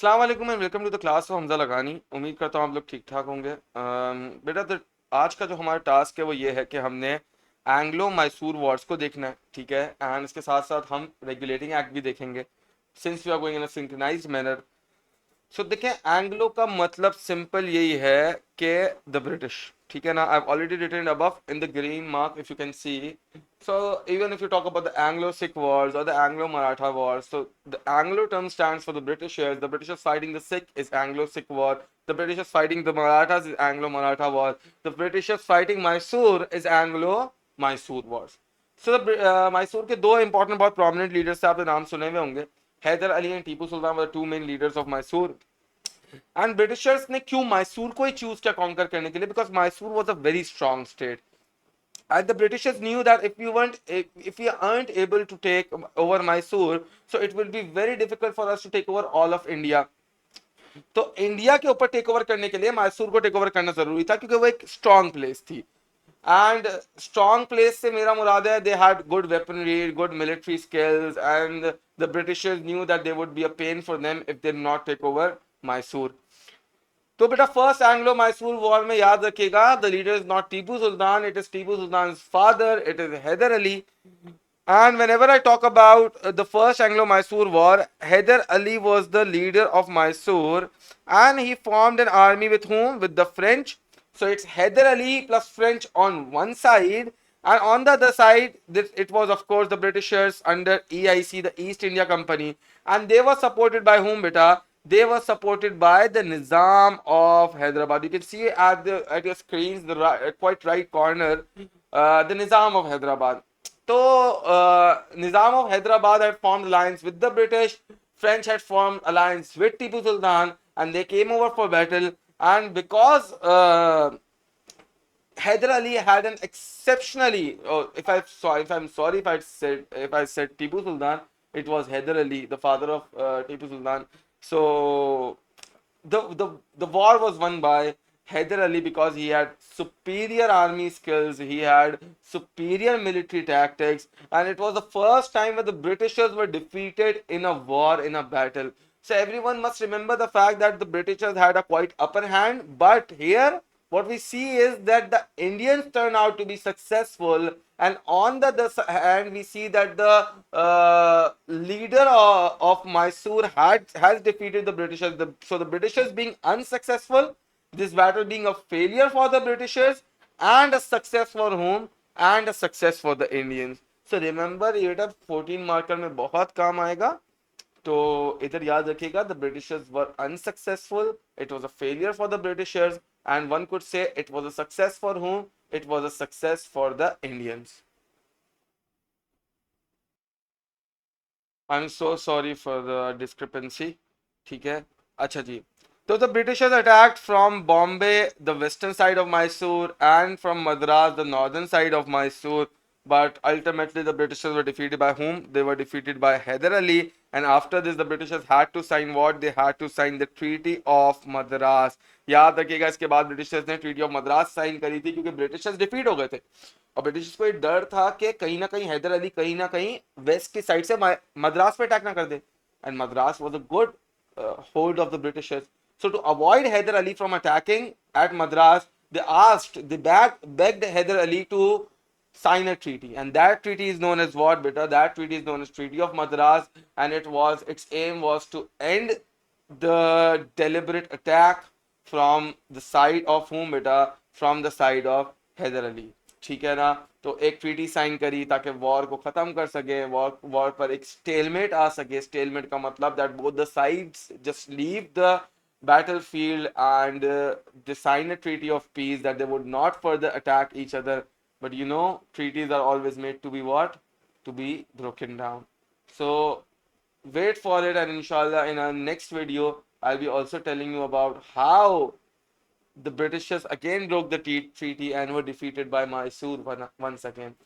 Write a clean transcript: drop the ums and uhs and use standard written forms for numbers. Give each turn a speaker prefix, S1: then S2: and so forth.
S1: अस्सलाम वालेकुम and welcome to the class of Hamza Lagani. उम्मीद करता हूँ आप लोग ठीक ठाक होंगे। बेटा आज का जो हमारा टास्क है वो ये है कि हमने एंग्लो मैसूर वॉर्स को देखना है, ठीक है। एंड इसके साथ साथ हम रेगुलेटिंग एक्ट भी देखेंगे since we are going in a synchronised manner. So देखें, एंग्लो का मतलब सिंपल यही है कि द ब्रिटिश, ठीक है ना। I have already written above in the green mark if you can see. So even if you talk about the Anglo-Sikh wars or the Anglo-Maratha wars, so the Anglo term stands for the Britishers. The Britishers fighting the Sikh is Anglo-Sikh war. The Britishers fighting the Marathas is Anglo-Maratha war. The Britishers fighting Mysore is Anglo-Mysore wars. So the Mysore के दो important बहुत prominent leaders थे, आपने नाम सुने हुए होंगे। Haider Ali and Tipu Sultan were the two main leaders of Mysore. And Britishers ने क्यों मैसूर को ही चूज किया कॉन्कर करने के लिए? Because Mysore was a very strong state. And the Britishers knew that if we aren't able to take over Mysore, so it will be very difficult for us to take over all of India. तो India के ऊपर take over करने के लिए मैसूर को take over करना जरूरी था, क्योंकि वो एक स्ट्रॉन्ग प्लेस थी. एंड स्ट्रॉन्ग प्लेस से मेरा मुराद है they had good weaponry, good military skills, and the Britishers knew that they would be a pain for them if they not take over Mysore. तो बेटा फर्स्ट एंग्लो मैसूर वॉर में याद रखिएगा, the leader is not Tipu Sultan, it is Tipu Sultan father, it is Haider Ali. And whenever I talk about the first Anglo-Mysore war, Hyder Ali was the leader of Mysore, and he formed an army with whom? With the French. So it's Hyder Ali plus French on one side, and on the other side, it was of course the Britishers under EIC, the East India Company, and they were supported by whom, beta? They were supported by the Nizam of Hyderabad. You can see at your screens, the quite right corner, the Nizam of Hyderabad. So Nizam of Hyderabad had formed alliance with the British. French had formed alliance with Tipu Sultan, and they came over for battle. And because Hyder Ali had an exceptionally, oh, if I'm sorry if I said Tipu Sultan, it was Hyder Ali, the father of Tipu Sultan. So the war was won by Hyder Ali because he had superior army skills, he had superior military tactics, and it was the first time where the Britishers were defeated in a war, in a battle. So everyone must remember the fact that the Britishers had a quite upper hand, but here what we see is that the Indians turn out to be successful, and on the other hand we see that the leader of Mysore has defeated the Britishers. So the Britishers being unsuccessful, this battle being a failure for the Britishers, and a success for whom? And a success for the Indians. So remember, ये 14 marker में बहुत काम आएगा. तो इधर याद रखिएगा, the Britishers were unsuccessful, it was a failure for the Britishers, and one could say it was a success for whom? It was a success for the Indians. I'm so sorry for the discrepancy. ठीक है, अच्छा जी. So the Britishers attacked from Bombay, the western side of Mysore, and from Madras, the northern side of Mysore. But ultimately, the Britishers were defeated by whom? They were defeated by Hyder Ali. And after this, the Britishers had to sign what? They had to sign the Treaty of Madras. याद रखिएगा, इसके बाद Britishers ने treaty of Madras sign करी थी, क्योंकि Britishers defeat हो गए थे और ब्रिटिशर्स को एक डर था कि कहीं ना कहीं हैदर अली कहीं ना कहीं वेस्ट की साइड से मद्रास पे अटैक ना कर दे. And Madras was a good hold of the Britishers. So to avoid Hyder Ali from attacking at Madras, begged Hyder Ali to sign a treaty, and that treaty is known as what, beta? That treaty is known as Treaty of Madras, and its aim was to end the deliberate attack from the side of whom, beta? From the side of Hyder Ali. ठीक है ना. तो एक treaty sign करी ताकि war को खत्म कर सके, वॉर पर एक स्टेलमेट आ सके. स्टेलमेट का मतलब that both the sides just leave the battlefield and they sign a treaty of peace that they would not further attack each other. But you know, treaties are always made to be what? To be broken down. So wait for it, and inshallah in our next video I'll be also telling you about how the Britishers again broke the treaty and were defeated by Mysore once again.